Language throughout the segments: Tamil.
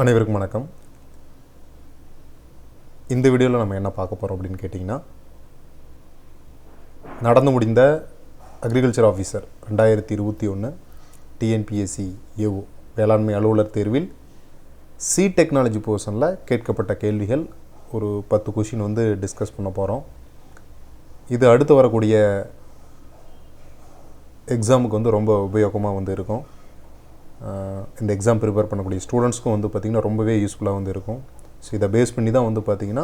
அனைவருக்கும் வணக்கம். இந்த வீடியோவில் நம்ம என்ன பார்க்க போகிறோம் அப்படின்னு கேட்டிங்கன்னா, நடந்து முடிந்த அக்ரிகல்ச்சர் ஆஃபீஸர் 2021 டிஎன்பிஎஸ்சி ஏஓ வேளாண்மை அலுவலர் தேர்வில் சீட் டெக்னாலஜி போர்ஷனில் கேட்கப்பட்ட கேள்விகள் ஒரு 10 கொஷின் டிஸ்கஸ் பண்ண போகிறோம். இது அடுத்து வரக்கூடிய எக்ஸாமுக்கு ரொம்ப உபயோகமாக இருக்கும். இந்த எக்ஸாம் ப்ரிப்பேர் பண்ணக்கூடிய ஸ்டூடெண்ட்ஸ்க்கும் பார்த்திங்கன்னா ரொம்பவே யூஸ்ஃபுல்லாக இருக்கும். ஸோ இதை பேஸ் பண்ணி தான் பார்த்திங்கன்னா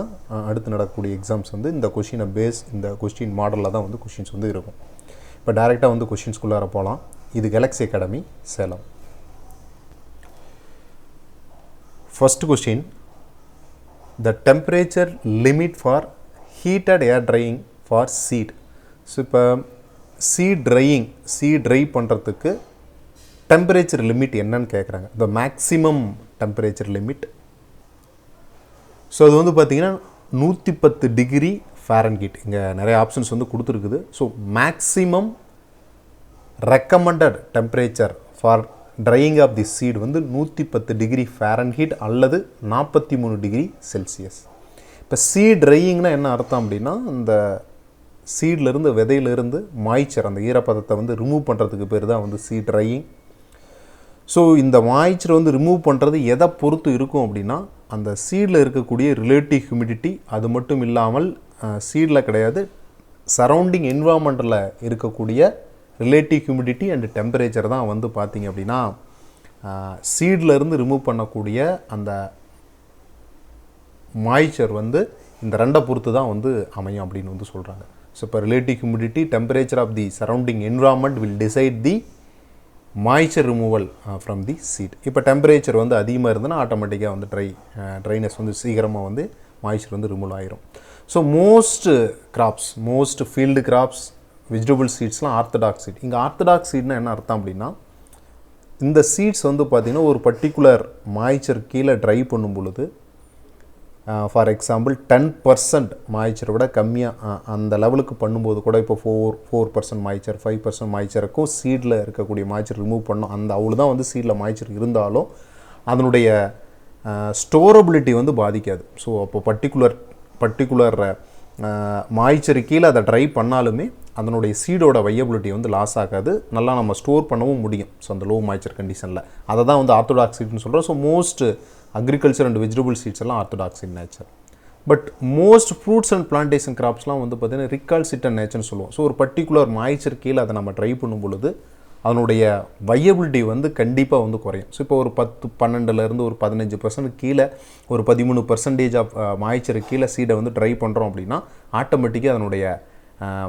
அடுத்து நடக்கக்கூடிய எக்ஸாம்ஸ் இந்த கொஷினை இந்த கொஸ்டின் மாடலில் தான் கொஷின்ஸ் இருக்கும். இப்போ டேரெக்டாக கொஷின்ஸ்குள்ளார போகலாம். இது Galaxie Academy Salem. First question, the temperature limit for heated air drying for seed. So இப்போ சீட் ட்ரை பண்ணுறதுக்கு டெம்பரேச்சர் லிமிட் என்னன்னு கேட்குறாங்க. The maximum temperature limit. So அது பார்த்திங்கன்னா 110 டிகிரி ஃபாரன்ஹீட். இங்கே நிறைய ஆப்ஷன்ஸ் கொடுத்துருக்குது. So maximum recommended temperature for drying of the seed 110 degree Fahrenheit அல்லது 43 டிகிரி செல்சியஸ். இப்போ சீட் ட்ரையிங்னா என்ன அர்த்தம் அப்படின்னா, இந்த சீட்லேருந்து விதையிலேருந்து மாய்ச்சர் அந்த ஈரப்பதத்தை ரிமூவ் பண்ணுறதுக்கு பேர் தான் சீட் ட்ரையிங். ஸோ இந்த மாய்ச்சர் ரிமூவ் பண்ணுறது எதை பொறுத்து இருக்கும் அப்படின்னா, அந்த சீடில் இருக்கக்கூடிய ரிலேட்டிவ் ஹியூமிடிட்டி, அது மட்டும் இல்லாமல் சீடில் கிடையாது, சரௌண்டிங் என்விரான்மெண்ட்டில் இருக்கக்கூடிய ரிலேட்டிவ் ஹியூமிடிட்டி அண்ட் டெம்பரேச்சர் தான் பார்த்திங்க அப்படின்னா சீட்லேருந்து ரிமூவ் பண்ணக்கூடிய அந்த மாய்ச்சர் இந்த ரெண்டை பொறுத்து தான் அமையும் அப்படின்னு சொல்கிறாங்க. ஸோ இப்போ relative humidity, temperature of the surrounding environment will decide the moisture removal from the seed. இப்போ டெம்பரேச்சர் அதிகமாக இருந்ததுன்னா ஆட்டோமேட்டிக்காக ட்ரைனஸ் சீக்கிரமாக மாய்ச்சர் ரிமூவ் ஆயிரும். So most field crops, vegetable சீட்ஸ்லாம் ஆர்த்தடாக்ஸ் சீட். இங்கே ஆர்த்தடாக்ஸ் சீட்னா என்ன அர்த்தம் அப்படின்னா, இந்த சீட்ஸ் பார்த்திங்கன்னா ஒரு பர்டிகுலர் மாய்ச்சர் கீழே ட்ரை பண்ணும் பொழுது, ஃபார் எக்ஸாம்பிள் 10% மாய்ச்சரை விட கம்மியாக அந்த லெவலுக்கு பண்ணும்போது கூட, இப்போ 4% மாய்ச்சர், 5% மாய்ச்சருக்கும் சீடில் இருக்கக்கூடிய மாய்ச்சர் ரிமூவ் பண்ணோம். அந்த அவ்வளோ தான் சீடில் மாய்ச்சர் இருந்தாலும் அதனுடைய ஸ்டோரபிலிட்டி பாதிக்காது. ஸோ அப்போ பர்டிகுலர் மாய்ச்சரு கீழே அதை ட்ரை பண்ணாலுமே அதனுடைய சீடோட வையபிலிட்டி லாஸ் ஆகாது, நல்லா நம்ம ஸ்டோர் பண்ணவும் முடியும். ஸோ அந்த லோ மாய்ச்சர் கண்டிஷனில் அதை தான் ஆர்த்தடாக்ஸ் சீட்னு சொல்கிறோம். So most agriculture and vegetable seeds எல்லாம் orthodox in nature. But most fruits and plantation கிராப்ஸ்லாம் பார்த்திங்கன்னா ரிகால்சிட் அண்ட் நேச்சர்னு சொல்லுவோம். ஸோ ஒரு பர்டிகுலர் மாய்ச்சர் கீழே அதை நம்ம ட்ரை பண்ணும் பொழுது அதனுடைய வையபிலிட்டி கண்டிப்பாக குறையும். ஸோ இப்போ ஒரு 12% ஒரு 15% கீழே, ஒரு 13% ஆஃப் மாய்ச்சர் கீழே சீடை ட்ரை பண்ணுறோம் அப்படின்னா ஆட்டோமேட்டிக்காக அதனுடைய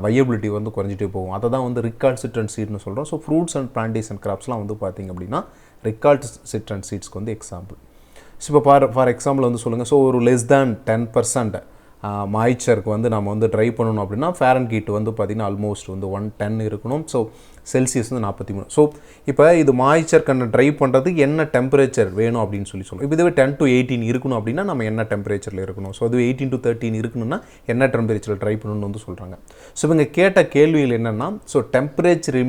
வையபிலிட்டி குறைஞ்சிட்டே போகும். அதை தான் ரிகால்சிட்ரன்ட் சீட்னு சொல்கிறோம். ஸோ ஃப்ரூட்ஸ் அண்ட் பிளான்டேஷன் கிராப்ஸ்லாம் பார்த்திங்க அப்படின்னா ரிகால்சிட்ரன்ட் சீட்ஸ்க்கு எக்ஸாம்பிள். ஸோ இப்போ ஃபார் எக்ஸாம்பிள் சொல்லுங்கள். ஸோ ஒரு லெஸ் தேன் 10% மாய்ச்சருக்கு நம்ம ட்ரை பண்ணணும் அப்படின்னா ஃபாரன்ஹீட் பார்த்திங்கன்னா ஆல்மோஸ்ட் 110 இருக்கணும். So Celsius 43. ஸோ இப்போ இது மாய்ச்சர் ட்ரை பண்ணுறதுக்கு என்ன டெம்பரேச்சர் வேணும் அப்படின்னு சொல்லுவோம். இப்போ இதுவே 10 to 18 இருக்கணும் அப்படின்னா நம்ம என்ன டெம்பரேச்சரில் இருக்கணும். ஸோ அதுவே 18 to 13 இருக்கணும்னா என்ன டெம்பரேச்சரில் ட்ரை பண்ணணும்னு சொல்கிறாங்க. ஸோ இவங்க கேட்ட கேள்விகள் என்னென்னா, so temperature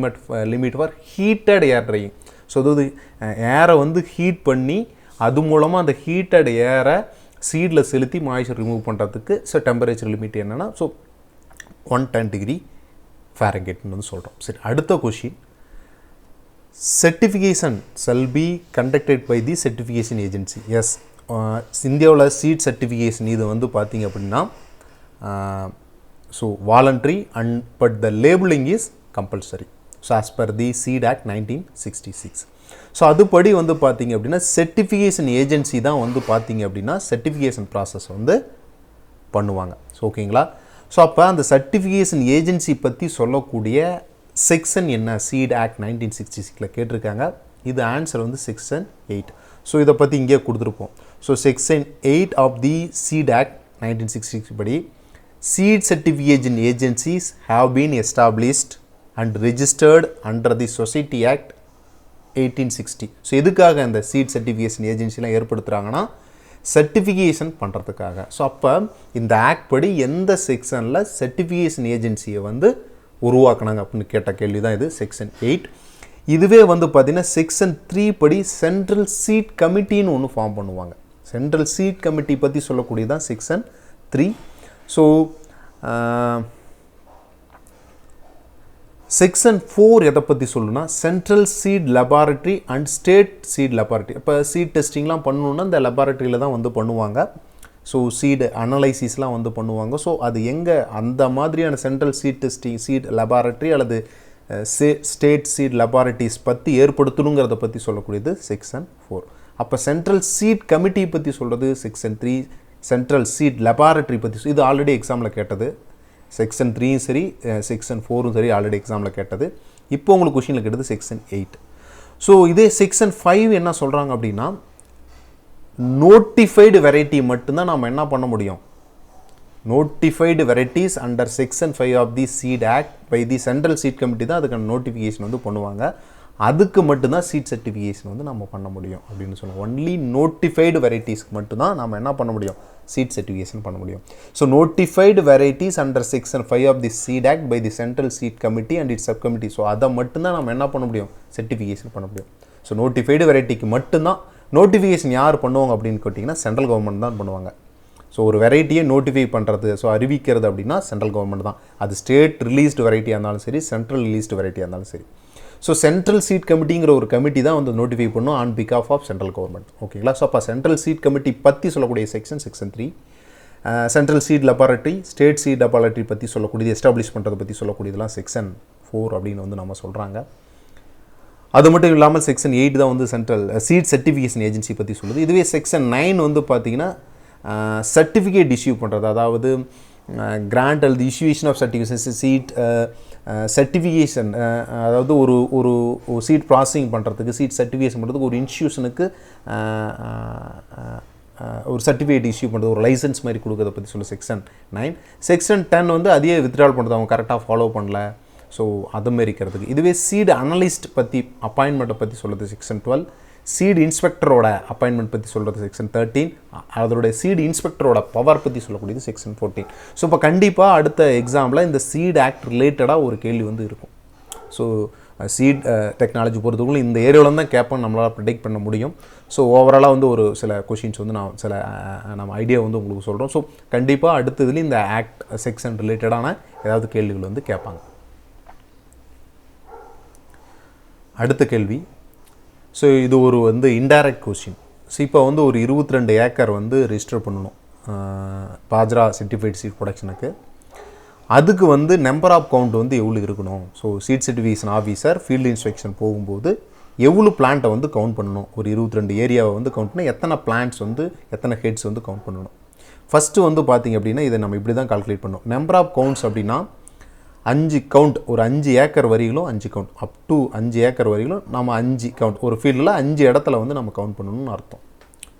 limit for heated air drying. So அதாவது ஏரை ஹீட் பண்ணி அது மூலமாக அந்த ஹீட்டட் ஏரை சீடில் செலுத்தி மாய்ச்சர் ரிமூவ் பண்ணுறதுக்கு ஸோ டெம்பரேச்சர் லிமிட் என்னென்னா, ஸோ 110 டிகிரி ஃபாரன்ஹீட்னு சொல்கிறோம். சரி, அடுத்த question, certification shall be conducted by the certification agency. Yes, இந்தியாவில் சீட் சர்டிஃபிகேஷன் இது பார்த்திங்க அப்படின்னா so voluntary and but the labelling is compulsory. So as per the seed act 1966. So அதுபடி பார்த்திங்க அப்படின்னா சர்டிஃபிகேஷன் ஏஜென்சி தான் பார்த்திங்க அப்படின்னா சர்டிஃபிகேஷன் ப்ராசஸ் பண்ணுவாங்க. ஸோ ஓகேங்களா. ஸோ அப்போ அந்த சர்டிஃபிகேஷன் ஏஜென்சி பற்றி சொல்லக்கூடிய செக்ஷன் என்ன, சீட் ஆக்ட் 1966 கேட்டிருக்காங்க. இது ஆன்சர் செக்ஷன் 8. ஸோ இதை பற்றி இங்கே கொடுத்துருப்போம். So section 8 of the seed act 1966 படி seed certification agencies have been established and registered under the society act 1860. So எதுக்காக அந்த சீட் சர்டிஃபிகேஷன் ஏஜென்சிலாம் ஏற்படுத்துகிறாங்கன்னா சர்டிஃபிகேஷன் பண்ணுறதுக்காக. ஸோ அப்போ இந்த ஆக்ட் படி எந்த செக்ஷனில் சர்டிஃபிகேஷன் ஏஜென்சியை உருவாக்குனாங்க அப்படின்னு கேட்ட கேள்வி தான் இது செக்ஷன் 8. இதுவே வந்து பார்த்தீங்கன்னா செக்ஷன் 3 படி சென்ட்ரல் சீட் கமிட்டின்னு ஒன்று ஃபார்ம் பண்ணுவாங்க. சென்ட்ரல் சீட் கமிட்டி பற்றி சொல்லக்கூடியதான் செக்ஷன் 3. ஸோ செக்ஷன் 4 எதை பற்றி சொல்லுன்னா central seed laboratory and state seed laboratory. இப்போ சீட் டெஸ்டிங்லாம் பண்ணணுன்னா இந்த லெபார்ட்டரியில் தான் வந்து பண்ணுவாங்க. ஸோ சீடு அனலைசிஸ்லாம் வந்து பண்ணுவாங்க. ஸோ அது எங்கே அந்த மாதிரியான central seed testing seed laboratory அல்லது ஸ்டேட் சீட் லெபார்ட்டரிஸ் பற்றி ஏற்படுத்தணுங்கிறத பற்றி சொல்லக்கூடியது செக்ஷன் 4. அப்போ சென்ட்ரல் சீட் கமிட்டி பற்றி சொல்கிறது செக்ஷன் 3. சென்ட்ரல் சீட் லெபார்ட்டரி பற்றி இது ஆல்ரெடி எக்ஸாமில் கேட்டது. செக்ஷன் 3யும் சரி செக்ஷன் 4ம் சரி ஆல்ரெடி எக்ஸாமில் கேட்டது. இப்போ உங்களுக்கு கொஷினில் கேட்டது செக்ஷன் 8. ஸோ இதே செக்ஷன் 5 என்ன சொல்கிறாங்க அப்படின்னா நோட்டிஃபைடு வெரைட்டி மட்டும்தான் நாம் என்ன பண்ண முடியும். Notified varieties under section 5 of the seed act by the central seed committee தான் அதுக்கான நோட்டிஃபிகேஷன் வந்து பண்ணுவாங்க. அதுக்கு மட்டும்தான் சீட் சர்டிஃபிகேஷன் வந்து நம்ம பண்ண முடியும் அப்படின்னு சொல்லுவோம். ஒன்லி நோட்டிஃபைடு வெரைட்டிஸ்க்கு மட்டும்தான் நம்ம என்ன பண்ண முடியும் சீட் சர்டிஃபிகேஷன் பண்ண முடியும். So notified varieties under section 5 of the seed act by the central seed committee and its sub committee. So அதை மட்டும்தான் நம்ம என்ன பண்ண முடியும் சர்டிஃபிகேஷன் பண்ண முடியும். ஸோ நோட்டிஃபைடு வெரைட்டிக்கு மட்டும்தான் நோட்டிஃபிகேஷன் யார் பண்ணுவாங்க அப்படின்னு கேட்டிங்கன்னா சென்ட்ரல் கவர்மெண்ட் தான் பண்ணுவாங்க. ஸோ ஒரு வெரைட்டியை நோட்டிஃபை பண்ணுறது ஸோ அறிவிக்கிறது அப்படின்னா சென்ட்ரல் கவர்மெண்ட் தான். அது ஸ்டேட் ரிலீஸ்டு வெரைட்டியாக இருந்தாலும் சரி சென்ட்ரல் ரிலீஸ்டு வெரைட்டியாக இருந்தாலும் சரி. ஸோ சென்ட்ரல் சீட் கமிட்டிங்கிற ஒரு கமிட்டி தான் வந்து நோட்டிஃபை பண்ணும் ஆன் பிகாஃப் ஆஃப் சென்ட்ரல் கவர்மெண்ட். ஓகேங்களா. ஸோ அப்போ சென்ட்ரல் சீட் கமிட்டி பற்றி சொல்லக்கூடிய section 3. Central seed laboratory state seed laboratory பற்றி சொல்லக்கூடியது எஸ்டாப்ளிஷ் பண்ணுறதை பற்றி சொல்லக்கூடியதெல்லாம் செக்ஷன் 4 அப்படின்னு வந்து நம்ம சொல்கிறாங்க. அது மட்டும் இல்லாமல் செக்ஷன் 8 தான் வந்து சென்ட்ரல் சீட் சர்டிஃபிகேஷன் ஏஜென்சி பற்றி சொல்லுது. இதுவே செக்ஷன் 9 வந்து பார்த்திங்கன்னா சர்டிஃபிகேட் இஷ்யூ பண்ணுறது, அதாவது கிராண்ட் அல்லது இஷ்யூஷன் ஆஃப் சர்டிஃபிகேஷன் சீட் சர்டிஃபிகேஷன், அதாவது ஒரு ஒரு சீட் ப்ராசஸிங் பண்ணுறதுக்கு சீட் சர்டிஃபிகேஷன் பண்ணுறதுக்கு ஒரு இன்ஸ்டியூஷனுக்கு ஒரு சர்டிஃபிகேட் இஷ்யூ பண்ணுறது ஒரு லைசன்ஸ் மாதிரி கொடுக்கறத பற்றி சொல்லு செக்ஷன் 9. செக்ஷன் 10 வந்து அதையே வித்ட்ரால் பண்ணுறது அவங்க கரெக்டாக ஃபாலோ பண்ணல. ஸோ அதுமாரி இருக்கிறதுக்கு. இதுவே சீடு அனலிஸ்ட் பற்றி அப்பாயின்மெண்ட்டை பற்றி சொல்கிறது செக்ஷன் 12. சீடு இன்ஸ்பெக்டரோட அப்பாயின்மெண்ட் பற்றி சொல்கிறது செக்ஷன் 13. அதோடைய சீடு இன்ஸ்பெக்டரோட பவர் பற்றி சொல்லக்கூடியது செக்ஷன் 14. ஸோ இப்போ கண்டிப்பாக அடுத்த எக்ஸாமில் இந்த சீட் ஆக்ட் ரிலேட்டடாக ஒரு கேள்வி வந்து இருக்கும். ஸோ சீட் டெக்னாலஜி பொறுத்தவரைக்கும் இந்த ஏரியாவில் தான் கேட்போம் நம்மளால் ப்ரிடிக்ட் பண்ண முடியும். ஸோ ஓவராலாக வந்து ஒரு சில கொஷின்ஸ் வந்து நான் சில நம்ம ஐடியா வந்து உங்களுக்கு சொல்கிறோம். ஸோ கண்டிப்பாக அடுத்ததுலேயும் இந்த ஆக்ட் செக்ஷன் ரிலேட்டடான ஏதாவது கேள்விகள் வந்து கேட்பாங்க. அடுத்த கேள்வி. ஸோ இது ஒரு வந்து இன்டைரக்ட் கொஸ்டின். ஸோ இப்போ வந்து ஒரு 22 ஏக்கர் வந்து ரிஜிஸ்டர் பண்ணணும் பாஜ்ரா சர்டிஃபைட் சீட் ப்ரொடக்ஷனுக்கு. அதுக்கு வந்து நம்பர் ஆஃப் கவுண்ட் வந்து எவ்வளோ இருக்கணும். So seat certification officer field inspection போகும்போது எவ்வளோ பிளான்ட்டை வந்து கவுண்ட் பண்ணணும். ஒரு 22 ஏரியாவை வந்து கவுண்ட் பண்ணால் எத்தனை பிளான்ட்ஸ் வந்து எத்தனை ஹெட்ஸ் வந்து கவுண்ட் பண்ணணும். ஃபஸ்ட்டு வந்து பார்த்திங்க அப்படின்னா இதை நம்ம இப்படி தான் கால்குலேட் பண்ணணும். நம்பர் ஆஃப் கவுண்ட்ஸ் அப்படின்னா 5 கவுண்ட், ஒரு 5 ஏக்கர் வரையிலும் 5 கவுண்ட், அப் டு 5 ஏக்கர் வரையிலும் நம்ம 5 கவுண்ட், ஒரு ஃபீல்டில் 5 இடத்துல வந்து நம்ம கவுண்ட் பண்ணணும்னு அர்த்தம்.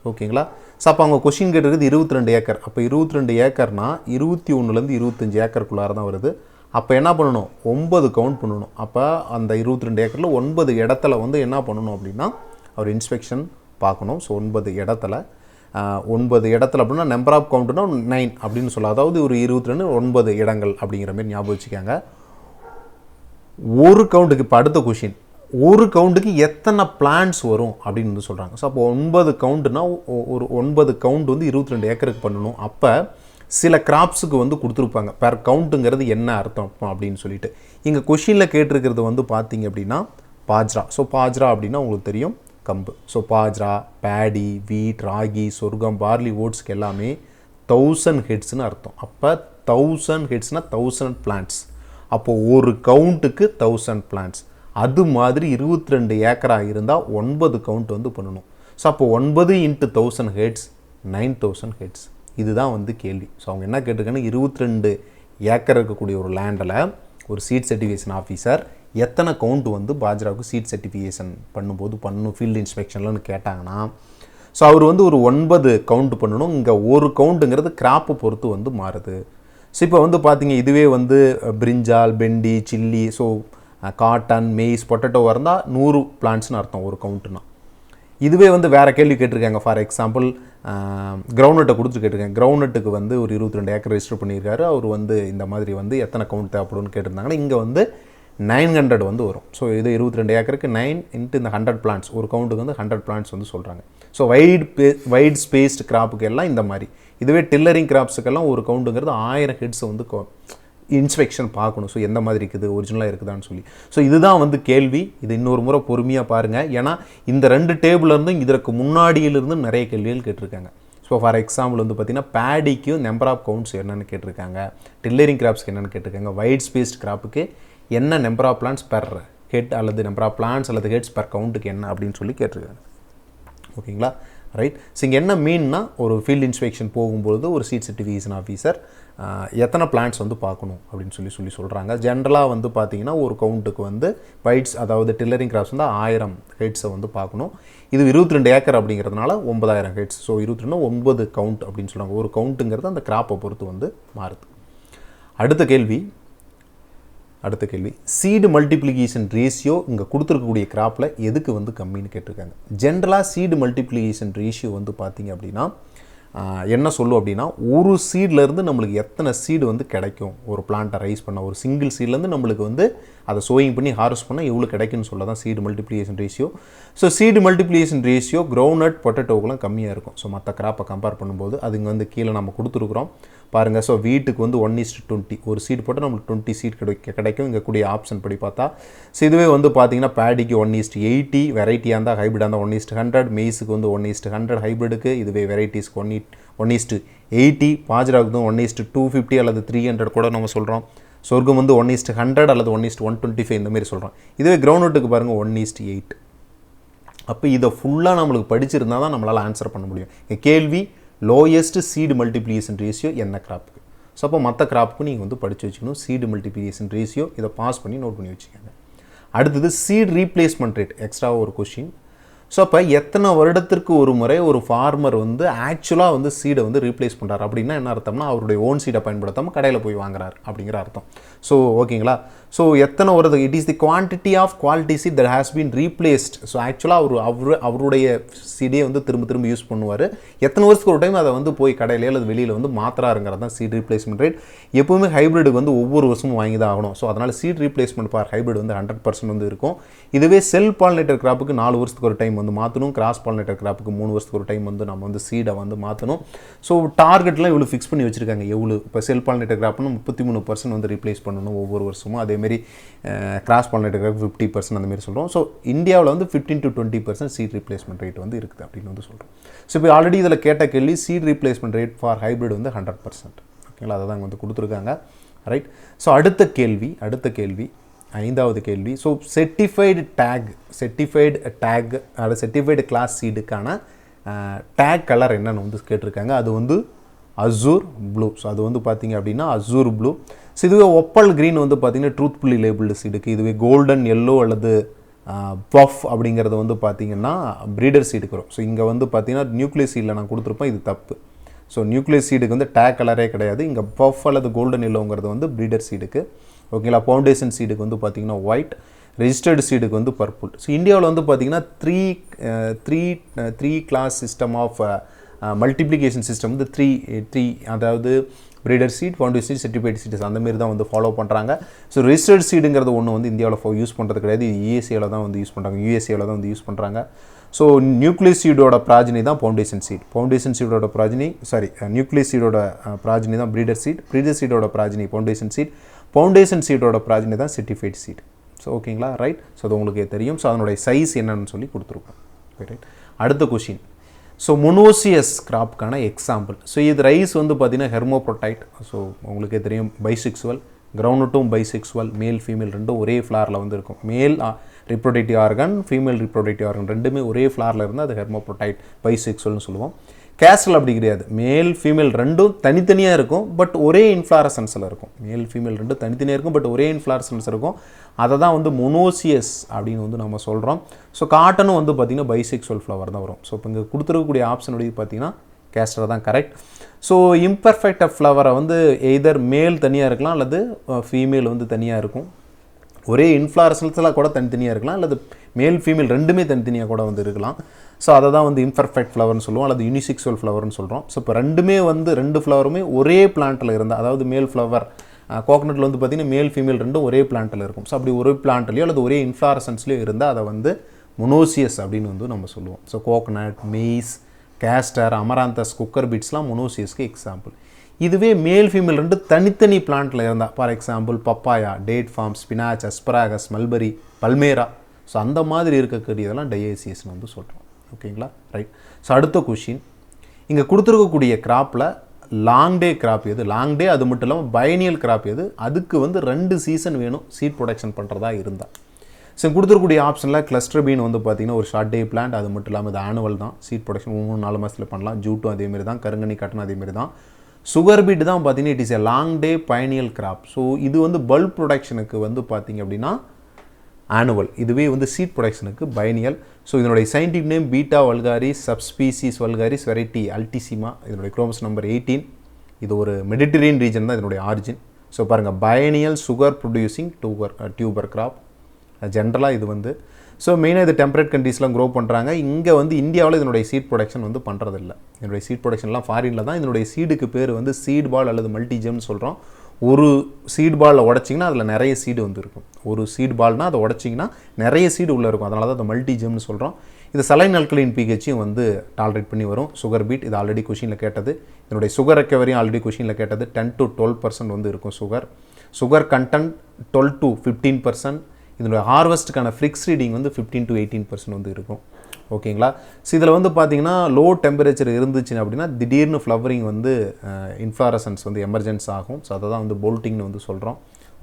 ஓகேங்களா. ஸோ அப்போ அவங்க கொஷின் கேட்டுருக்குது 22 ஏக்கர். அப்போ 22 ஏக்கர்னா 21லேருந்து 25 ஏக்கருக்குள்ளார தான் வருது. அப்போ என்ன பண்ணணும் 9 கவுண்ட் பண்ணணும். அப்போ அந்த 22 ஏக்கரில் 9 இடத்துல வந்து என்ன பண்ணணும் அப்படின்னா அவர் இன்ஸ்பெக்ஷன் பார்க்கணும். ஸோ 9 இடத்துல 9 இடத்துல அப்படின்னா நம்பர் ஆஃப் கவுண்ட்னா 9 அப்படின்னு சொல்லலாம். அதாவது ஒரு 22 9 இடங்கள் அப்படிங்கிற மாதிரி ஞாபகம் வச்சுக்காங்க. ஒரு கவுண்ட்டுக்கு இப்போ அடுத்த கொஷின், ஒரு கவுண்ட்டுக்கு எத்தனை பிளான்ஸ் வரும் அப்படின்னு வந்து சொல்கிறாங்க. ஸோ அப்போ 9 கவுண்ட்டுனா ஒரு 9 கவுண்ட் வந்து 22 ஏக்கருக்கு பண்ணணும். அப்போ சில கிராப்ஸுக்கு வந்து கொடுத்துருப்பாங்க பெர் கவுண்ட்டுங்கிறது என்ன அர்த்தம் அப்படின்னு சொல்லிட்டு. இங்கே கொஷினில் கேட்டிருக்கிறது வந்து பார்த்தீங்க அப்படின்னா பாஜ்ரா. ஸோ பாஜ்ரா அப்படின்னா உங்களுக்கு தெரியும் கம்பு. ஸோ பாஜ்ரா, பேடி, வீட், ராகி, சொர்க்கம், பார்லி, ஓட்ஸ்க்கு எல்லாமே 1000 ஹெட்ஸ்னு அர்த்தம். அப்போ 1000 ஹெட்ஸ்னால் 1000 பிளான்ட்ஸ். அப்போது ஒரு கவுண்ட்டுக்கு 1000 பிளான்ட்ஸ். அது மாதிரி 22 ஏக்கராக இருந்தால் 9 கவுண்ட் வந்து பண்ணணும். ஸோ அப்போ 9 × 1000 ஹெட்ஸ் 9000 ஹெட்ஸ். இதுதான் வந்து கேள்வி. ஸோ அவங்க என்ன கேட்டிருக்காங்கன்னா 22 ஏக்கர் இருக்கக்கூடிய ஒரு லேண்டில் ஒரு சீட் சர்டிஃபிகேஷன் ஆஃபீஸர் எத்தனை கவுண்ட் வந்து பாஜ்ராவுக்கு சீட் சர்டிஃபிகேஷன் பண்ணும்போது பண்ணணும் ஃபீல்டு இன்ஸ்பெக்ஷன்லன்னு கேட்டாங்கன்னா ஸோ அவர் வந்து ஒரு 9 கவுண்ட் பண்ணணும். இங்கே ஒரு கவுண்ட்டுங்கிறது கிராப்பை பொறுத்து வந்து மாறுது. ஸோ இப்போ வந்து பார்த்திங்க இதுவே வந்து பிரிஞ்சால், bhindi, chilli, so cotton, maize, potato இருந்தால் 100 பிளான்ட்ஸ்னு அர்த்தம் ஒரு கவுண்ட்டுனா. இதுவே வந்து வேறு கேள்வி கேட்டிருக்காங்க. ஃபார் எக்ஸாம்பிள் கிரவுண்ட்நட்டை கொடுத்து கேட்டிருக்காங்க. கிரவுண்ட்நட்டுக்கு வந்து ஒரு 22 ஏக்கர் ரெஜிஸ்டர் பண்ணியிருக்காரு. அவர் வந்து இந்த மாதிரி வந்து எத்தனை கவுண்ட் தேவைப்படும்னு கேட்டிருந்தாங்கன்னா இங்கே வந்து 900 வந்து வரும். ஸோ இது 22 ஏக்கருக்கு 9 இன்ட்டு இந்த 100 பிளான்ட்ஸ், ஒரு கவுண்ட்டுக்கு வந்து 100 பிளான்ட்ஸ் வந்து சொல்கிறாங்க. ஸோ வைட் ஸ்பேஸ்டு கிராப்புக்கு எல்லாம் இந்த மாதிரி. இதுவே டில்லரிங் கிராப்ஸுக்கெல்லாம் ஒரு கவுண்ட்டுங்கிறது 1000 ஹெட்ஸை வந்து இன்ஸ்பெக்ஷன் பார்க்கணும். ஸோ எந்த மாதிரி இருக்குது, ஒரிஜினலாக இருக்குதான்னு சொல்லி. ஸோ இதுதான் வந்து கேள்வி. இது இன்னொரு முறை பொறுமையாக பாருங்கள். ஏன்னா இந்த 2 டேபிள்லேருந்தும் இதற்கு முன்னாடியிலிருந்து நிறைய கேள்விகள் கேட்டிருக்காங்க. ஸோ ஃபார் எக்ஸாம்பிள் வந்து பார்த்திங்கன்னா பேடிக்கு நம்பர் ஆஃப் கவுண்ட்ஸ் என்னென்னு கேட்டிருக்காங்க, டில்லரிங் கிராப்ஸ்க்கு என்னென்னு கேட்டிருக்காங்க, வைட் ஸ்பேஸ்ட் கிராப்புக்கு என்ன number of plants per head அல்லது நம்பர் ஆஃப் பிளான்ட்ஸ் அல்லது ஹெட்ஸ் பெர் கவுண்ட்டுக்கு என்ன அப்படின்னு சொல்லி கேட்டிருக்காங்க. ஓகேங்களா, ரைட். ஸோ இங்கே என்ன மீன்னா, ஒரு ஃபீல்டு இன்ஸ்பெக்ஷன் போகும்பொழுது ஒரு சீட் சர்டிஃபிகேஷன் ஆஃபீஸர் எத்தனை பிளான்ட்ஸ் வந்து பார்க்கணும் அப்படின்னு சொல்லி சொல்கிறாங்க. ஜென்ரலாக வந்து பார்த்திங்கன்னா ஒரு கவுண்ட்டுக்கு வந்து வைட்ஸ் அதாவது டில்லரிங் கிராப்ஸ் வந்து 1000 ஹெட்ஸை வந்து பார்க்கணும். இது 22 ஏக்கர் அப்படிங்கிறதுனால 9000 ஹெட்ஸ். ஸோ 22 9 கவுண்ட் அப்படின்னு சொல்கிறாங்க. ஒரு கவுண்ட்டுங்கிறது அந்த கிராப்பை பொறுத்து வந்து மாறுது. அடுத்த கேள்வி சீடு மல்டிப்ளிகேஷன் ரேஷியோ இங்கே கொடுத்துருக்கக்கூடிய கிராப்பில் எதுக்கு வந்து கம்மின்னு கேட்டிருக்காங்க. ஜென்ரலாக சீடு மல்டிப்ளிகேஷன் ரேஷியோ வந்து பார்த்திங்க அப்படின்னா என்ன சொல்லும் அப்படின்னா, ஒரு சீட்லேருந்து நம்மளுக்கு எத்தனை சீடு வந்து கிடைக்கும் ஒரு பிளான்ட்டை ரைஸ் பண்ண, ஒரு சிங்கிள் சீட்லேருந்து நம்மளுக்கு வந்து அதை சோயிங் பண்ணி ஹார்வெஸ்ட் பண்ணால் எவ்வளோ கிடைக்குன்னு சொல்ல தான் seed multiplication ratio. So seed multiplication ratio ground பொட்டேட்டோக்கெலாம் கம்மியாக இருக்கும். ஸோ மற்ற கிராப்பை கம்பேர் பண்ணும்போது அது இங்கே வந்து கீழே நம்ம கொடுத்துருக்குறோம் பாருங்கள். ஸோ வீட்டுக்கு வந்து 1:20 ஒரு சீட் போட்டால் நம்மளுக்கு 20 சீட் கிடைக்கும். இங்கே கூடிய ஆப்ஷன் படி பார்த்தா. ஸோ இதுவே வந்து பார்த்திங்கன்னா பேடிக்கு 1:80, வெரைட்டியாக இருந்தால் ஹைப்ரிடாக இருந்தால் 1:100, மெய்ஸுக்கு வந்து 1:100 ஹைப்ரிடுக்கு, இதுவே வெரைட்டிஸ்க்கு 1:80, பாஜ்ராவுக்கு வந்து 1:250 அல்லது 300 கூட நம்ம சொல்கிறோம். சொர்க்கம் வந்து 1:100 அல்லது 1:125 இந்த மாதிரி சொல்கிறோம். இதுவே கிரவுண்ட்நட்டுக்கு பாருங்கள் 1:8. அப்போ இதை ஃபுல்லாக நம்மளுக்கு படிச்சிருந்தால் தான் நம்மளால் ஆன்சர் பண்ண முடியும். கேள்வி லோயஸ்ட் சீடு மல்டிப்ளிகேஷன் ரேஷியோ என்ன கிராப்புக்கு. ஸோ அப்போ மற்ற கிராப்புக்கு நீங்கள் வந்து படித்து வச்சுக்கணும். சீடு மல்டிப்ளிகேஷன் ரேஷியோ இதை பாஸ் பண்ணி நோட் பண்ணி வச்சுக்கோங்க. அடுத்தது சீட் ரீப்ளேஸ்மெண்ட் ரேட், எக்ஸ்ட்ராவாக ஒரு கொஷின். ஸோ அப்போ எத்தனை வருடத்திற்கு ஒரு முறை ஒரு ஃபார்மர் வந்து ஆக்சுவலாக வந்து சீடை வந்து ரீப்ளேஸ் பண்ணுறாரு அப்படின்னா என்ன அர்த்தம்னா, அவருடைய ஓன் சீடை பயன்படுத்தாமல் கடையில் போய் வாங்குறாரு அப்படிங்கிற அர்த்தம். ஸோ ஓகேங்களா. ஸோ எத்தனை வருடத்துக்கு it is the quantity of quality seed that has been replaced. So ஆக்சுவலாக அவருடைய சீடையை வந்து திரும்ப யூஸ் பண்ணுவார். எத்தனை வருஷத்துக்கு ஒரு டைம் அதை வந்து போய் கடையிலே அல்லது வெளியில் வந்து மாத்திராருங்கிறது தான் சீட் ரீப்ளேஸ்மெண்ட் ரேட். எப்போவுமே ஹைப்ரிடுக்கு வந்து ஒவ்வொரு வருஷமும் வாங்கி தான் ஆகணும். ஸோ அதனால் சீட் ரீப்ளேஸ்மெண்ட் ஃபார் ஹைப்ரிட் வந்து 100% வந்து இருக்கும். இதுவே செல் பாலினேட்டர் கிராப்புக்கு 4 வருஷத்துக்கு ஒரு டைம் வந்து மாற்றணும். கிராஸ் பாலினேட்டர் கிராப்புக்கு 3 வருஷத்துக்கு ஒரு டைம் வந்து நம்ம வந்து சீடை வந்து மாற்றணும். ஸோ டார்கெட்லாம் இவ்வளோ ஃபிக்ஸ் பண்ணி வச்சுருக்காங்க. எவ்வளோ இப்போ செல் பாலினேட்டர் கிராப்னு 33% வந்து ரீப்ளேஸ் பண்ணணும் ஒவ்வொரு வருஷமும். அதேமாரி கிராஸ் பாலினேட்டர் கிராப் 50% அந்த மாதிரி சொல்கிறோம். ஸோ இந்தியாவில் வந்து 15 to 20% சீட் ரீப்ளேஸ்மெண்ட் ரேட் வந்து இருக்குது அப்படின்னு வந்து சொல்கிறோம். ஸோ இப்போ ஆல்ரெடி இதில் கேட்ட கேள்வி seed replacement rate for hybrid வந்து 100%. ஓகேங்களா, அதை தான் வந்து கொடுத்துருக்காங்க. ரைட். ஸோ அடுத்த கேள்வி 5வது கேள்வி. ஸோ செர்டிஃபைடு டேக் அதாவது செர்டிஃபைடு கிளாஸ் சீடுக்கான டேக் கலர் என்னென்னு வந்து கேட்டிருக்காங்க. அது வந்து அசூர் ப்ளூ. ஸோ அது வந்து பார்த்திங்க அப்படின்னா அசூர் ப்ளூ. ஸோ இதுவே ஒப்பல் க்ரீன் வந்து பார்த்திங்கன்னா ட்ரூத்ஃபுல்லி லேபிள்டு சீடுக்கு. இதுவே கோல்டன் எல்லோ அல்லது பஃப் அப்படிங்கிறது வந்து பார்த்திங்கன்னா ப்ரீடர் சீடுக்கு வரும். ஸோ இங்கே வந்து பார்த்திங்கன்னா நியூக்ளியஸ் சீடில் நான் கொடுத்துருப்பேன், இது தப்பு. ஸோ நியூக்ளியஸ் சீடுக்கு வந்து டேக் கலரே கிடையாது. இங்கே பஃப் அல்லது கோல்டன் எல்லோங்கிறது வந்து ப்ரீடர் சீடுக்கு. ஓகேங்களா. ஃபவுண்டேஷன் சீடுக்கு வந்து பார்த்திங்கன்னா ஒயிட், ரெஜிஸ்டர்டு சீடுக்கு வந்து பர்பிள். ஸோ இந்தியாவில் வந்து பார்த்திங்கன்னா three class system of multiplication system வந்து த்ரீ அதாவது breeder seed, foundation seed, certified seeds அந்த மாதிரி தான் வந்து ஃபாலோ பண்ணுறாங்க. ஸோ ரெஜிஸ்டர்டு சீடுங்கிறது ஒன்று வந்து இந்தியாவில் யூஸ் பண்ணுறது கிடையாது. இது யூஎஸ்ஏவில் தான் வந்து யூஸ் பண்ணுறாங்க. யூஎஸ்ஏவில் தான் வந்து யூஸ் பண்ணுறாங்க. ஸோ நியூக்ளியஸ் சீடோட ப்ராஜினி தான் ஃபவுண்டேஷன் சீடோட ப்ராஜினி நியூக்ளியஸ் சீடோட ப்ராஜினி தான் ப்ரீடர் சீடோட ப்ராஜினி ஃபவுண்டேஷன் சீடோட ப்ராஜினி தான் சர்டிஃபைட் சீட். ஸோ ஓகேங்களா, ரைட். ஸோ அது உங்களுக்கு தெரியும். ஸோ அதனுடைய சைஸ் என்னன்னு சொல்லி கொடுத்துருக்கோம். ரைட். அடுத்த கொஷின். ஸோ மொனோசியஸ் கிராப்க்கான எக்ஸாம்பிள். ஸோ இது ரைஸ் வந்து பார்த்திங்கன்னா ஹெர்மோப்ரோடைட். ஸோ உங்களுக்கே தெரியும் பைசெக்சுவல், கிரவுண்ட்நட்டும் பைசெக்சுவல், மேல் ஃபீமேல் ரெண்டும் ஒரே ஃப்ளாரில் வந்து இருக்கும். Male reproductive organ, female reproductive organ ரெண்டுமே ஒரே ஃப்ளாரில் இருந்தால் அது ஹெர்மோப்ரோடைட் பைசெக்சுவல்னு சொல்லுவோம். கேஸ்ட்ரல் அப்படி கிடையாது. மேல் ஃபீமேல் ரெண்டும் தனித்தனியாக இருக்கும், பட் ஒரே இன்ஃப்ளாரசன்ஸில் இருக்கும். மேல் ஃபீமேல் ரெண்டும் தனித்தனியாக இருக்கும், பட் ஒரே இன்ஃப்ளாரசன்ஸ் இருக்கும். அதை தான் வந்து மொனோசியஸ் அப்படின்னு வந்து நம்ம சொல்கிறோம். ஸோ காட்டனும் வந்து பார்த்திங்கன்னா பைசெக்சுவல் ஃப்ளவர் தான் வரும். ஸோ இப்போ இங்கே கொடுத்துருக்கக்கூடிய ஆப்ஷன் வந்து பார்த்திங்கன்னா கேஸ்டர் தான் கரெக்ட். ஸோ இம்பர்ஃபெக்ட் ஃப்ளவரை வந்து எய்தர் மேல் தனியாக இருக்கலாம் அல்லது ஃபீமேல் வந்து தனியாக இருக்கும். ஒரே இன்ஃப்ளாரசன்ஸில் கூட தனித்தனியாக இருக்கலாம், அல்லது மேல் ஃபீமேல் ரெண்டுமே தனித்தனியாக கூட வந்து இருக்கலாம். ஸோ அதை தான் வந்து இம்பர்ஃபெக்ட் ஃப்ளவர்னு சொல்லுவோம், அல்லது யூனிசெக்சுவல் ஃப்ளவர்னு சொல்கிறோம். ஸோ இப்போ ரெண்டு ஃப்ளவருமே ஒரே பிளான்ட்டில் இருந்தால், அதாவது மேல் ஃப்ளவர் கோகனட்டில் வந்து பார்த்திங்கன்னா மேல் ஃபீமேல் ரெண்டும் ஒரே பிளான்ட்டில் இருக்கும். ஸோ அப்படி ஒரே பிளான்ட்லேயோ அல்லது ஒரே இன்ஃப்ளாரசன்ஸ்லேயோ இருந்தால் அதை வந்து மொனோசியஸ் அப்படின்னு வந்து நம்ம சொல்லுவோம். So coconut, maize, castor, amaranthus, குக்கர் பீட்ஸ்லாம் மொனோசியஸ்க்கு எக்ஸாம்பிள். இதுவே மேல் ஃபீமேல் ரெண்டு தனித்தனி பிளான்ட்டில் இருந்தால், for example papaya, date palm, spinach, asparagus, mulberry, palmyra, so அந்த மாதிரி இருக்கக்கூடியதெல்லாம் டயேசியஸ்னு வந்து சொல்கிறோம். ஓகேங்களா, ரைட். ஸோ அடுத்த கொஷின், இங்கே கொடுத்துருக்கக்கூடிய கிராப்பில் லாங் டே கிராப் எது? லாங் டே அது மட்டும் இல்லாமல் பைனியல் கிராப் எது? அதுக்கு வந்து 2 சீசன் வேணும் சீட் ப்ரொடக்ஷன் பண்ணுறதா இருந்தால். ஸோ கொடுத்துருக்கூடிய ஆப்ஷனில் கிளஸ்டர் பீன் வந்து பார்த்திங்கன்னா ஒரு ஷார்ட் டே பிளான்ட், அது மட்டும் இல்லாமல் இது ஆனுவல் தான், சீட் ப்ரொடக்ஷன் 3-4 மாதத்தில் பண்ணலாம். ஜூட்டும் அதேமாரி தான், கருங்கனி காட்டன் அதேமாரி தான். சுகர் பீட் தான் பார்த்தீங்கன்னா it is a long day biennial crop. So இது வந்து பல்ப் ப்ரொடக்ஷனுக்கு வந்து பார்த்திங்க அப்படின்னா ஆனுவல், இதுவே வந்து சீட் ப்ரொடக்ஷனுக்கு பைனியல். ஸோ இதனுடைய scientific name Beta vulgaris, subspecies vulgaris, variety altissima. இதனுடைய குரோமோஸ் நம்பர் 18. இது ஒரு மெடிட்டரேனியன் ரீஜன் தான் இதனுடைய ஆரிஜின். ஸோ பாருங்கள், biennial sugar producing tuber crop ஜென்ரலாக இது வந்து. ஸோ மெயினாக இது டெம்பரேட் கண்ட்ரீஸ்லாம் க்ரோ பண்ணுறாங்க. இங்கே வந்து இந்தியாவில் இதனுடைய சீட் ப்ரொடக்ஷன் வந்து பண்ணுறதில்ல. இதனுடைய சீட் ப்ரொடக்ஷன்லாம் ஃபாரினில் தான். இதனுடைய சீடுக்கு பேர் வந்து சீட் பால் அல்லது மல்டிஜெம்னு சொல்கிறோம். ஒரு சீட் பாலில் உடச்சிங்கன்னா அதில் நிறைய சீடு வந்து இருக்கும். ஒரு சீட் பால்னால் அதை உடச்சிங்கன்னா நிறைய சீடு உள்ளே இருக்கும். அதனால தான் அதை மல்டிஜெம்னு சொல்கிறோம். இது சலைன் அல்கலைன் பிஹெச்சும் வந்து டாலரேட் பண்ணி வரும். சுகர் பீட் இது ஆல்ரெடி கொஷினில் கேட்டது. இதனுடைய சுகர் ரெக்கவரியும் ஆல்ரெடி கொஷினில் கேட்டது. 10 to 12% வந்து இருக்கும் சுகர் கண்டென்ட் 12 to 15%. இதனுடைய ஹார்வெஸ்ட்டுக்கான ஃப்ரிக்ஸ் ரீடிங் வந்து 15 to 18% வந்து இருக்கும். ஓகேங்களா. ஸோ இதில் வந்து பார்த்திங்கன்னா லோ டெம்பரேச்சர் இருந்துச்சு அப்படின்னா திடீர்னு ஃப்ளவரிங் வந்து இன்ஃப்ளாரசன்ஸ் வந்து எமர்ஜென்ஸ் ஆகும். ஸோ அதை தான் வந்து போல்ட்டிங்னு வந்து சொல்கிறோம்.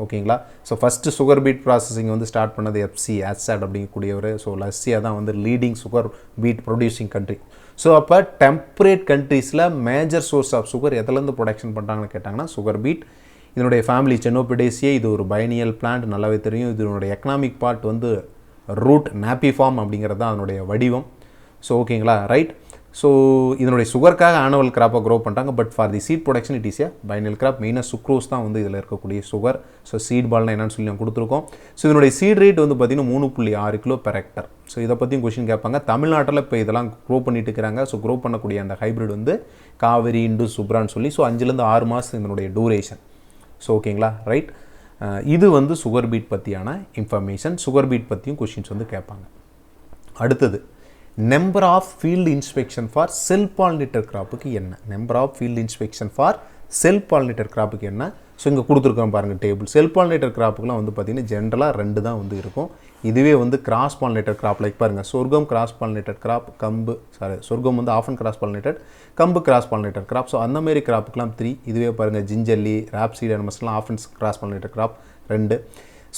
ஓகேங்களா. So first sugar beet processing வந்து ஸ்டார்ட் பண்ணது எஃப்சி ஆசாட் அப்படிங்கக்கூடியவர். ஸோ லஸ்ஸியா தான் வந்து leading sugar beet producing country. So அப்போ டெம்பரேட் கண்ட்ரீஸில் மேஜர் சோர்ஸ் ஆஃப் சுகர் எதுலேருந்து ப்ரொடக்ஷன் பண்ணுறாங்கன்னு கேட்டாங்கன்னா சுகர் பீட். இதனுடைய ஃபேமிலி செனோபிடேசியே, இது ஒரு பைனியல் பிளான்ட், நல்லாவே தெரியும். இதனுடைய எக்கனாமிக் பார்ட் வந்து ரூட் நாப்பிஃபார்ம் அப்படிங்கிறது தான் அதனுடைய வடிவம். ஸோ ஓகேங்களா, ரைட். ஸோ இதனுடைய சுகருக்காக ஆனுவல் கிராப்பை க்ரோ பண்ணுறாங்க. But for the seat production it is a biennial crop. மெயினாக சுக்ரோஸ் தான் வந்து இதில் இருக்கக்கூடிய சுகர். ஸோ சீட் பால்னால் என்னென்னு சொல்லி நம்ம கொடுத்துருக்கோம். ஸோ இதனுடைய சீட் ரேட் வந்து பார்த்திங்கன்னா 3.6 கிலோ பெர் ஹெக்டர். ஸோ இதை பற்றியும் கொஷின் கேட்பாங்க. தமிழ்நாட்டில் இப்போ இதெல்லாம் க்ரோ பண்ணிட்டு இருக்கிறாங்க. ஸோ க்ரோ பண்ணக்கூடிய அந்த ஹைப்ரிட் வந்து காவேரி, இண்டு, சுப்ரான்னு சொல்லி. ஸோ 5 to 6 மாதம் இதனுடைய டூரேஷன். ஸோ ஓகேங்களா, ரைட். இது வந்து சுகர் பீட் பற்றியான இன்ஃபர்மேஷன். சுகர் பீட் பற்றியும் கொஷின்ஸ் வந்து கேட்பாங்க. அடுத்தது, number of field inspection for self pollinator கிராப்புக்கு என்ன? Number of field inspection for self pollinator கிராப்புக்கு என்ன? ஸோ இங்கே கொடுத்துருக்கோம் பாருங்கள் டேபிள். செல் பாலினேட்டர் கிராப்புக்குலாம் வந்து பார்த்திங்கன்னா ஜென்ரலாக 2 தான் வந்து இருக்கும். இதுவே வந்து கிராஸ் பாலினேட்டர் கிராப் லைக் பாருங்கள், சொர்க்கம் கிராஸ் பாலினேட்டர் கிராப், கம்பு சொர்க்கம் வந்து ஆஃபன் கிராஸ் பாலினேட்டட், கம்பு கிராஸ் பாலினேட்டர் கிராப். ஸோ அந்தமாரி கிராப்புக்கெலாம் 3. இதுவே பாருங்கள் ஜிஞ்சல்லி, ராப்சீட் அனிமல்ஸ்லாம் often cross pollinator crop 2.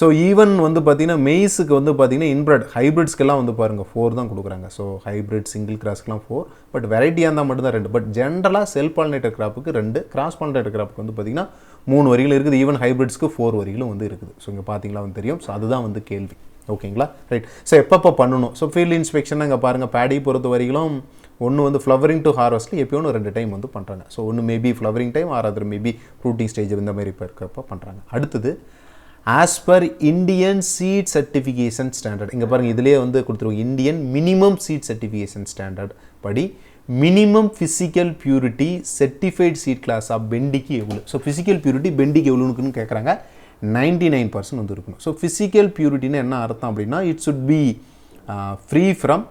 So even வந்து பார்த்திங்கன்னா மெய்ஸுக்கு வந்து பார்த்திங்கன்னா இன்பிரட் ஹைப்ரிட்ஸ்க்கெல்லாம் வந்து பாருங்கள் 4 தான் கொடுக்குறாங்க. ஸோ ஹைப்ரிட் சிங்கிள் கிராஸ்க்கெலாம் 4, பட் வெரைட்டியாக இருந்தால் மட்டும்தான் 2. பட் ஜென்ரலாக செல் பாலினேட்டர் கிராப்புக்கு 2, கிராஸ் பாலினேட்டர் கிராப்புக்கு வந்து பார்த்திங்கன்னா 3 வரிகள் இருக்குது. ஈவன் ஹைப்ரிட்ஸ்க்கு 4 வரிகளும் வந்து இருக்குது. ஸோ இங்கே பார்த்தீங்களா வந்து தெரியும். ஸோ அதுதான் வந்து கேள்வி. ஓகேங்களா, ரைட். ஸோ எப்பப்போ பண்ணணும்? ஸோ ஃபீல்டு இன்ஸ்பெக்ஷன் இங்கே பாருங்கள், பேடி பொறுத்த வரைக்கும் ஒன்று வந்து ஃப்ளவரிங் டு ஹார்வெஸ்ட்டில் எப்போ 2 டைம் வந்து பண்ணுறாங்க. ஸோ ஒன்று maybe flowering time, or other maybe fruiting stage இந்த மாதிரி இப்போ இருக்கிறப்ப பண்ணுறாங்க. அடுத்தது, as per Indian seed certification standard. இங்கே பாருங்கள் இதிலே வந்து கொடுத்துருவோம் Indian minimum seed certification standard படி minimum physical purity certified seed class of பெண்டிக்கு எவ்வளோ? ஸோ ஃபிசிக்கல் பியூரிட்டி பெண்டிக்கு எவ்வளோன்னு கேட்குறாங்க. 99% வந்து இருக்கணும். ஸோ ஃபிசிக்கல் பியூரிட்டின்னு என்ன அர்த்தம் அப்படின்னா, it should be free from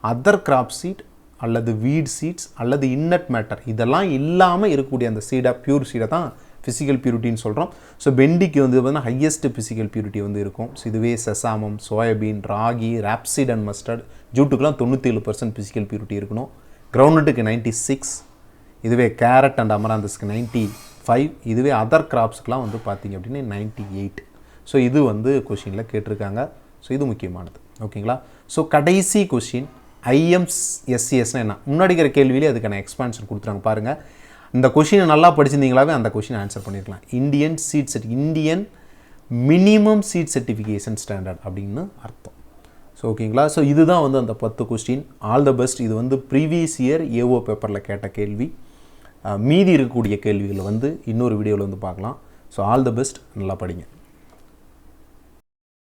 other crop seed அல்லது வீட் சீட்ஸ் அல்லது இன்னட் மேட்டர், இதெல்லாம் இல்லாமல் இருக்கக்கூடிய அந்த சீடாக பியூர் சீடை தான் ஃபிசிக்கல் பியூரிட்டின்னு சொல்கிறோம். ஸோ பெண்டிக்கு வந்து பார்த்தீங்கன்னா ஹையஸ்ட் ஃபிசிக்கல் பியூரிட்டி வந்து இருக்கும். ஸோ இதுவே sesamum, soybean, ragi, rapeseed and mustard, ஜூட்டுக்கெலாம் 97% ஃபிசிக்கல் பியூரிட்டி இருக்கணும். கிரவுண்ட்நட்டுக்கு 96, இதுவே கேரட் அண்ட் அமராந்தஸ்க்கு 95, இதுவே அதர் கிராப்ஸ்க்கெலாம் வந்து பார்த்திங்க அப்படின்னா 98. ஸோ இது வந்து கொஷினில் கேட்டிருக்காங்க. ஸோ இது முக்கியமானது. ஓகேங்களா. ஸோ கடைசி கொஷின், IMSSனால் என்ன? முன்னாடி இருக்கிற கேள்வியிலே அதுக்கான எக்ஸ்பான்ஷன் கொடுத்துறாங்க பாருங்கள். இந்த கொஷினை நல்லா படிச்சிருந்தீங்களாவே அந்த கொஷினை ஆன்சர் பண்ணியிருக்கலாம். Indian minimum seed certification standard அப்படின்னு அர்த்தம். ஸோ ஓகேங்களா. ஸோ இதுதான் வந்து அந்த 10 கொஸ்டின். All the best. இது வந்து ப்ரீவியஸ் இயர் ஏஓ பேப்பரில் கேட்ட கேள்வி. மீதி இருக்கக்கூடிய கேள்விகளை வந்து இன்னொரு வீடியோவில் வந்து பார்க்கலாம். ஸோ ஆல் த பெஸ்ட், நல்லா படிங்க.